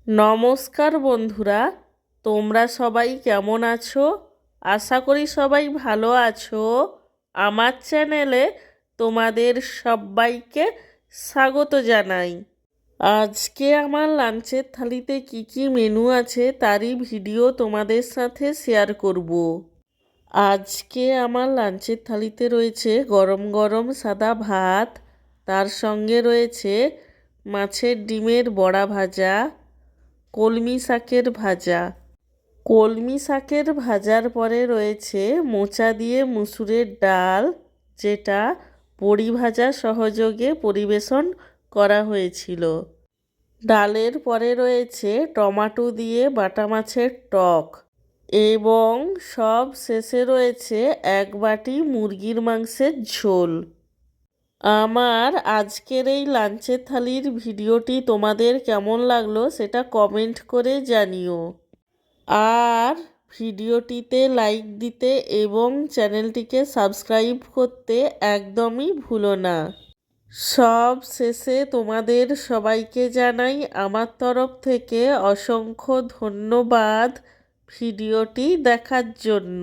নমস্কার বন্ধুরা, তোমরা সবাই কেমন আছো? আশা করি সবাই ভালো আছো। আমার চ্যানেলে তোমাদের সবাইকে স্বাগত জানাই। আজকে আমার লাঞ্চের থালিতে কি কি মেনু আছে তারই ভিডিও তোমাদের সাথে শেয়ার করব। আজকে আমার লাঞ্চের থালিতে রয়েছে গরম গরম সাদা ভাত, তার সঙ্গে রয়েছে মাছের ডিমের বড়া ভাজা, কলমি শাকের ভাজা। কলমি শাকের ভাজার পরে রয়েছে মোচা দিয়ে মুসুরের ডাল, যেটা বড়ি ভাজা সহযোগে পরিবেশন করা হয়েছিল। ডালের পরে রয়েছে টমেটো দিয়ে বাটা মাছের টক এবং সব শেষে রয়েছে এক বাটি মুরগির মাংসের ঝোল। আমার আজকের এই লাঞ্চের থালির ভিডিওটি তোমাদের কেমন লাগলো সেটা কমেন্ট করে জানিও। আর ভিডিওটিতে লাইক দিতে এবং চ্যানেলটিকে সাবস্ক্রাইব করতে একদমই ভুলো না। সব শেষে তোমাদের সবাইকে জানাই আমার তরফ থেকে অসংখ্য ধন্যবাদ ভিডিওটি দেখার জন্য।